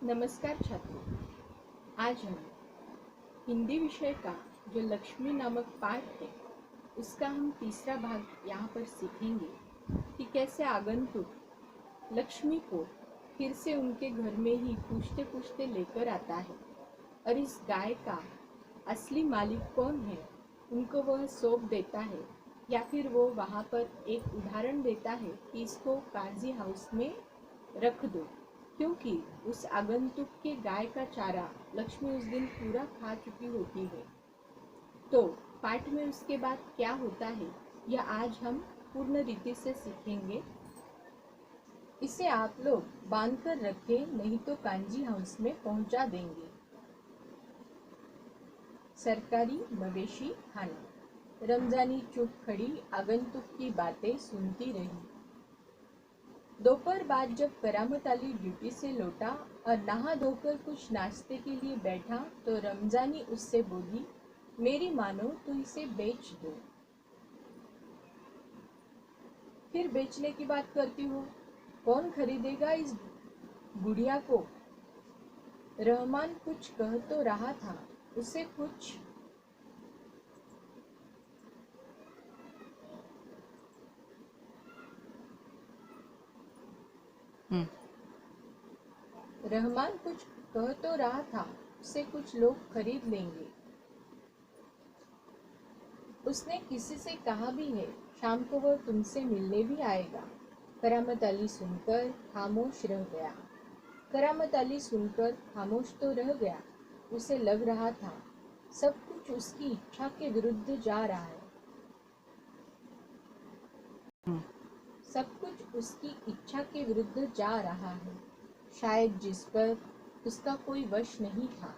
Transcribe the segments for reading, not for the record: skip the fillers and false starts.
नमस्कार छात्रों। आज हम हिंदी विषय का जो लक्ष्मी नामक पाठ है उसका हम तीसरा भाग यहाँ पर सीखेंगे कि कैसे आगंतुक लक्ष्मी को फिर से उनके घर में ही पूछते पूछते लेकर आता है और इस गाय का असली मालिक कौन है उनको वह सौंप देता है, या फिर वो वहाँ पर एक उदाहरण देता है कि इसको काजी हाउस में रख दो, क्योंकि उस आगंतुक के गाय का चारा लक्ष्मी उस दिन पूरा खा चुकी होती है। तो पाठ में उसके बाद क्या होता है यह आज हम पूर्ण रीति से सीखेंगे। इसे आप लोग बांध कर रखें, नहीं तो कांजी हाउस में पहुंचा देंगे। सरकारी मवेशी खाना। रमजानी चुप खड़ी आगंतुक की बातें सुनती रही। दोपहर बाद जब करामत अली ड्यूटी से लौटा और नहा धोकर कुछ नाश्ते के लिए बैठा तो रमजानी उससे बोली, मेरी मानो तो इसे बेच दो। फिर बेचने की बात करती हो, कौन खरीदेगा इस बुढ़िया को। रहमान कुछ कह तो रहा था, उसे कुछ रहमान कुछ कह तो रहा था, उसे कुछ लोग खरीद लेंगे। उसने किसी से कहा भी है, शाम को वह तुमसे मिलने भी आएगा। करामत अली सुनकर खामोश रह गया। करामत अली सुनकर खामोश तो रह गया, उसे लग रहा था सब कुछ उसकी इच्छा के विरुद्ध जा रहा है। सब कुछ उसकी इच्छा के विरुद्ध जा रहा है, शायद जिस पर उसका कोई वश नहीं था।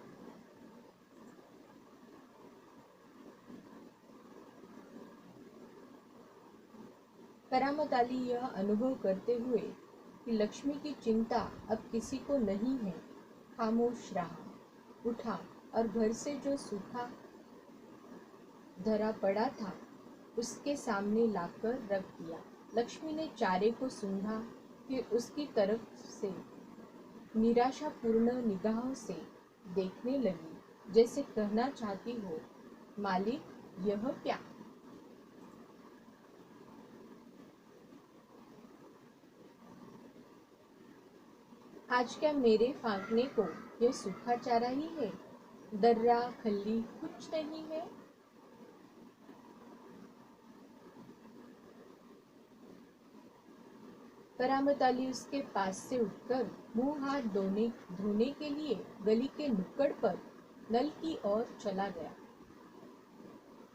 करामत अली यह अनुभव करते हुए कि लक्ष्मी की चिंता अब किसी को नहीं है, खामोश रहा। उठा और घर से जो सूखा धरा पड़ा था उसके सामने लाकर रख दिया। लक्ष्मी ने चारे को सूंघा, फिर उसकी तरफ से निराशापूर्ण निगाहों से देखने लगी, जैसे कहना चाहती हो, मालिक यह क्या। आज क्या मेरे फांकने को यह सूखा चारा ही है, दर्रा खल्ली कुछ नहीं है। करामत अली उसके पास से उठकर मुंह हाथ धोने के लिए गली के नुक्कड़ पर नल की ओर चला गया।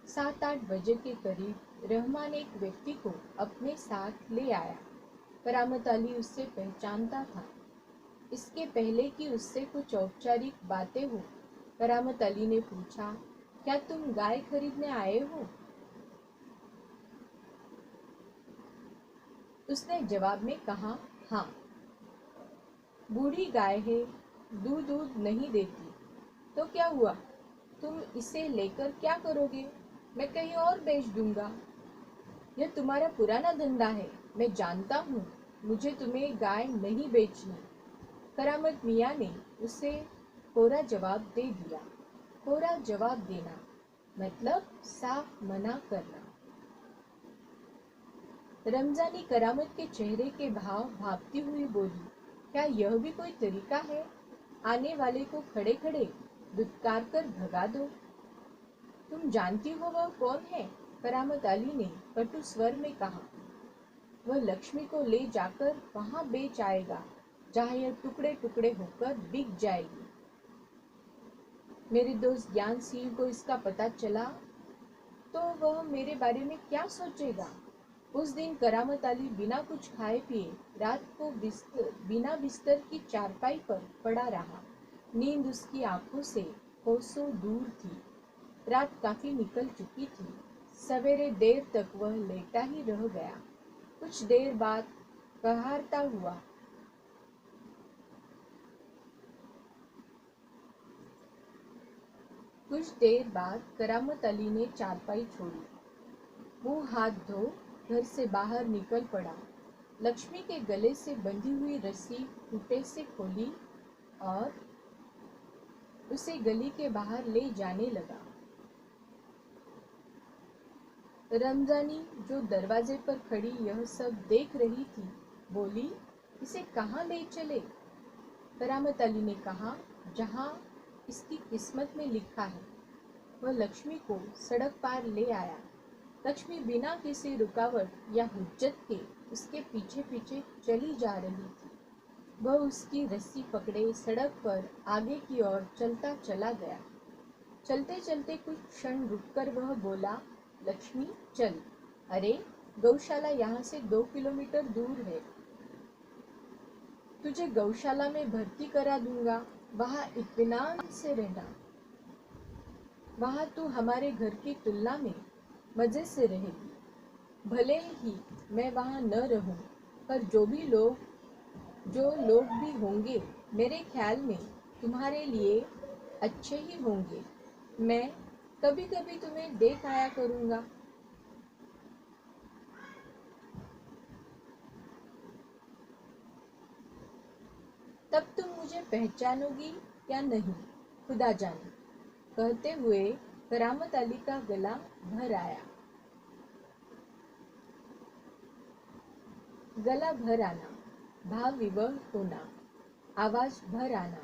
7-8 बजे के करीब रहमान एक व्यक्ति को अपने साथ ले आया। करामत अली उससे पहचानता था। इसके पहले कि उससे कुछ औपचारिक बातें हो, करामत अली ने पूछा, क्या तुम गाय खरीदने आए हो। उसने जवाब में कहा, हाँ। बूढ़ी गाय है, दूध नहीं देती। तो क्या हुआ, तुम इसे लेकर क्या करोगे। मैं कहीं और बेच दूंगा। यह तुम्हारा पुराना धंधा है, मैं जानता हूँ। मुझे तुम्हें गाय नहीं बेचनी। करामत मियाँ ने उसे कोरा जवाब दे दिया। कोरा जवाब देना मतलब साफ मना करना। रमजानी करामत के चेहरे के भाव भांपती हुई बोली, क्या यह भी कोई तरीका है, आने वाले को खड़े खड़े दुत्कार कर भगा दो। तुम जानती हो वह कौन है, करामत अली ने कटु स्वर में कहा। वह लक्ष्मी को ले जाकर वहां बेच आएगा जहां यह टुकड़े टुकड़े होकर बिक जाएगी। मेरे दोस्त ज्ञान सिंह को इसका पता चला तो वह मेरे बारे में क्या सोचेगा। उस दिन करामत अली बिना कुछ खाए पिए रात को बिना बिस्तर की चारपाई पर पड़ा रहा। नींद उसकी आंखों से कोसों दूर थी। रात काफी निकल चुकी थी। सवेरे देर तक वह लेटा ही रह गया। कुछ देर बाद कहारता हुआ कुछ देर बाद करामत अली ने चारपाई छोड़ी, मुंह हाथ धो घर से बाहर निकल पड़ा। लक्ष्मी के गले से बंधी हुई रस्सी खूंटे से खोली और उसे गली के बाहर ले जाने लगा। रमजानी, जो दरवाजे पर खड़ी यह सब देख रही थी, बोली, इसे कहाँ ले चले? करामत अली ने कहा, जहाँ इसकी किस्मत में लिखा है। वह लक्ष्मी को सड़क पार ले आया। लक्ष्मी बिना किसी रुकावट या हुज्जत के उसके पीछे पीछे चली जा रही थी। वह उसकी रस्सी पकड़े सड़क पर आगे की ओर चलता चला गया। चलते चलते कुछ क्षण रुककर वह बोला, लक्ष्मी चल। अरे, गौशाला यहाँ से 2 किलोमीटर दूर है। तुझे गौशाला में भर्ती करा दूंगा, वहाँ इत्मीनान से रहना। वहाँ तू हमारे घर की तुलना में मजे से रहेगी। भले ही मैं वहाँ न रहूं, पर जो लोग भी होंगे, मेरे ख्याल में तुम्हारे लिए अच्छे ही होंगे। मैं कभी कभी तुम्हें देख आया करूँगा। तब तुम मुझे पहचानोगी या नहीं, खुदा जाने। कहते हुए करामत अली का गला भर आया। गला भर आना, भाव विवश होना, आवाज भर आना।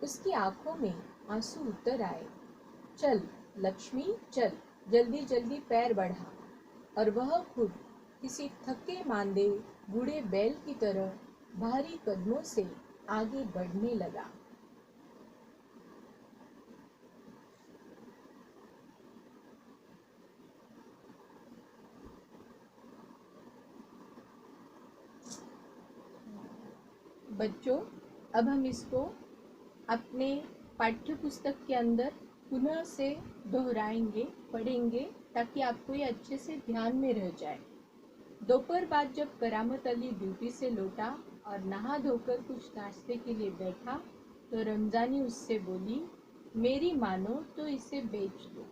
उसकी आंखों में आंसू उतर आए। चल लक्ष्मी चल, जल्दी जल्दी पैर बढ़ा। और वह खुद किसी थके मांदे बूढ़े बैल की तरह भारी कदमों से आगे बढ़ने लगा। बच्चों, अब हम इसको अपने पाठ्य पुस्तक के अंदर पुनः से दोहराएंगे, पढ़ेंगे, ताकि आपको ये अच्छे से ध्यान में रह जाए। दोपहर बाद जब करामत अली ड्यूटी से लौटा और नहा धोकर कुछ नाश्ते के लिए बैठा, तो रमजानी उससे बोली, मेरी मानो तो इसे बेच दो।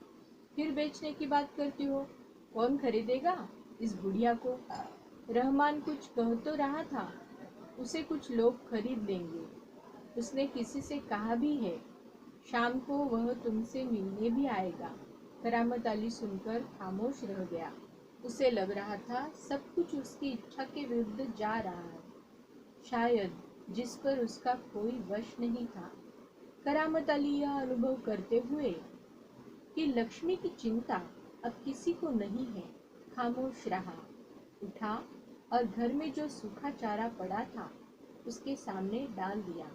फिर बेचने की बात करती हो? कौन खरीदेगा इस बुढ़िया को? रहमान कुछ कह तो रहा था, उसे कुछ लोग खरीद लेंगे। उसने किसी से कहा भी है, शाम को वह तुमसे मिलने भी आएगा। करामत अली सुनकर खामोश रह गया। उसे लग रहा था सब कुछ उसकी इच्छा के विरुद्ध जा रहा है, शायद जिस पर उसका कोई वश नहीं था। करामत अली यह अनुभव करते हुए कि लक्ष्मी की चिंता अब किसी को नहीं है, खामोश रहा। उठा और घर में जो सूखा चारा पड़ा था उसके सामने डाल दिया।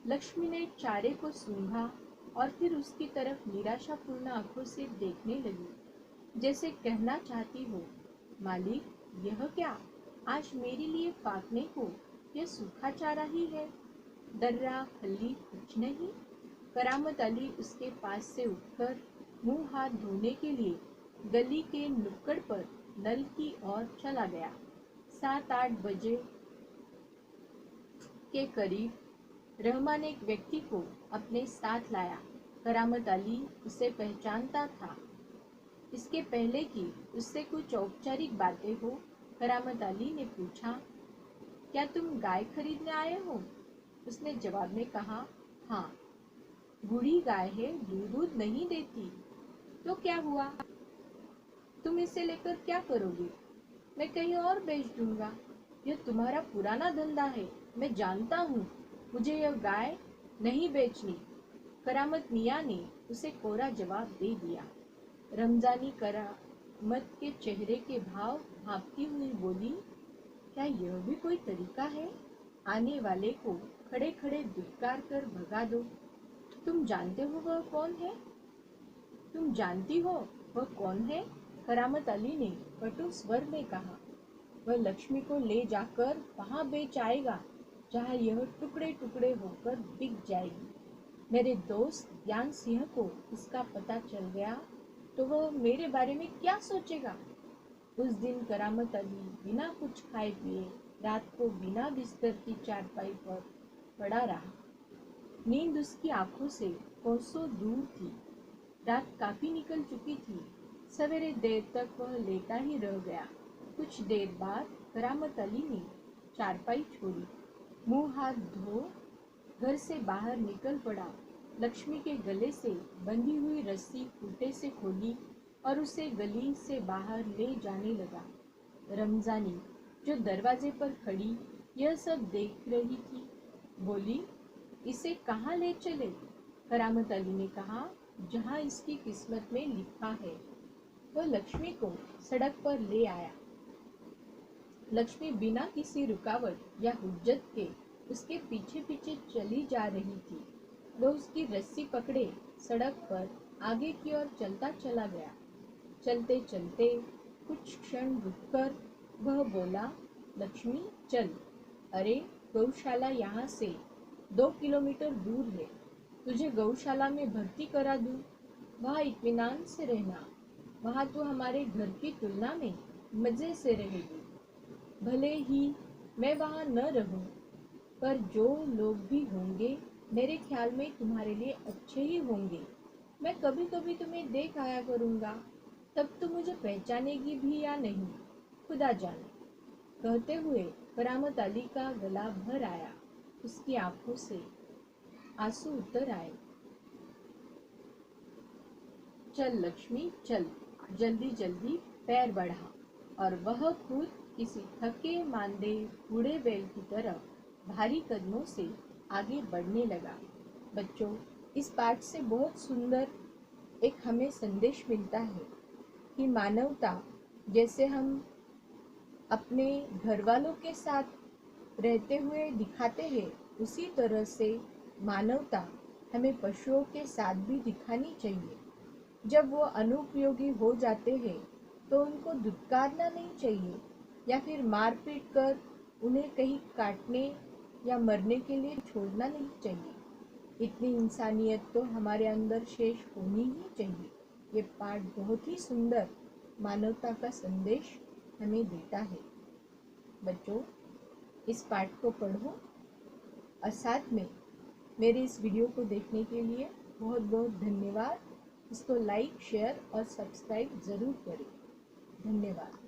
लक्ष्मी ने चारे को सूंघा और फिर उसकी तरफ निराशापूर्ण आंखों से देखने लगी, जैसे कहना चाहती हो, मालिक यह क्या, आज मेरे लिए फाकने को यह सूखा चारा ही है, दर्रा खल्ली कुछ नहीं। करामत अली उसके पास से उठकर मुंह हाथ धोने के लिए गली के नुक्कड़ पर नल की ओर चला गया। 7-8 बजे के करीब रहमान एक व्यक्ति को अपने साथ लाया। करामत अली उसे पहचानता था। इसके पहले कि उससे कुछ औपचारिक बातें हो, करामत अली ने पूछा, क्या तुम गाय खरीदने आए हो? उसने जवाब में कहा, हाँ। बूढ़ी गाय है, दूध नहीं देती। तो क्या हुआ? तुम इसे लेकर क्या करोगे? मैं कहीं और बेच दूंगा। यह तुम्हारा पुराना धंधा है, मैं जानता हूँ। मुझे यह गाय नहीं बेचनी। करामत मियाँ ने उसे कोरा जवाब दे दिया। रमजानी करामत के चेहरे के भाव भांपती हुई बोली, क्या यह भी कोई तरीका है? आने वाले को खड़े खड़े धिक्कार कर भगा दो। तुम जानते हो वह कौन है? तुम जानती हो वह कौन है? करामत अली ने कटु स्वर में कहा। वह लक्ष्मी को ले जाकर वहां बेच आएगा, जहां यह टुकड़े टुकड़े होकर बिक जाएगी। मेरे दोस्त ज्ञान सिंह को इसका पता चल गया तो वह मेरे बारे में क्या सोचेगा? उस दिन करामत अली बिना कुछ खाए पिए रात को बिना बिस्तर की चारपाई पर पड़ा रहा। नींद उसकी आंखों से कोसों दूर थी। रात काफी निकल चुकी थी। सवेरे देर तक वह लेटा ही रह गया। कुछ देर बाद करामत अली ने चारपाई छोड़ी, मुंह हाथ धो घर से बाहर निकल पड़ा। लक्ष्मी के गले से बंधी हुई रस्सी खूंटे से खोली और उसे गली से बाहर ले जाने लगा। रमजानी, जो दरवाजे पर खड़ी यह सब देख रही थी, बोली, इसे कहाँ ले चले? करामत अली ने कहा, जहाँ इसकी किस्मत में लिखा है। वह लक्ष्मी को सड़क पर ले आया। लक्ष्मी बिना किसी रुकावट या हुज्जत के उसके पीछे पीछे चली जा रही थी। वह उसकी रस्सी पकड़े सड़क पर आगे की ओर चलता चला गया। चलते चलते कुछ क्षण रुककर वह बोला, लक्ष्मी चल, अरे गौशाला यहाँ से 2 किलोमीटर दूर है, तुझे गौशाला में भर्ती करा दूँ। वहाँ इत्मीनान से रहना, वहाँ तो हमारे घर की तुलना में मज़े से रहेगी। भले ही मैं वहाँ न रहूँ, पर जो लोग भी होंगे मेरे ख्याल में तुम्हारे लिए अच्छे ही होंगे। मैं कभी कभी तुम्हें देख आया करूँगा, तब तो मुझे पहचानेगी भी या नहीं, खुदा जाने। कहते हुए करामत अली का गला भर आया, उसकी आंखों से आंसू उतर आए। चल लक्ष्मी चल, जल्दी जल्दी पैर बढ़ा। और वह खुद किसी थके मांदे बूढ़े बैल की तरह भारी कदमों से आगे बढ़ने लगा। बच्चों, इस पाठ से बहुत सुंदर एक हमें संदेश मिलता है कि मानवता जैसे हम अपने घर वालों के साथ रहते हुए दिखाते हैं, उसी तरह से मानवता हमें पशुओं के साथ भी दिखानी चाहिए। जब वो अनुपयोगी हो जाते हैं तो उनको धुतकारना नहीं चाहिए या फिर मार पीट कर उन्हें कहीं काटने या मरने के लिए छोड़ना नहीं चाहिए। इतनी इंसानियत तो हमारे अंदर शेष होनी ही चाहिए। ये पाठ बहुत ही सुंदर मानवता का संदेश हमें देता है। बच्चों, इस पाठ को पढ़ो और साथ में मेरे इस वीडियो को देखने के लिए बहुत बहुत धन्यवाद। इसको लाइक, शेयर और सब्सक्राइब ज़रूर करें। धन्यवाद।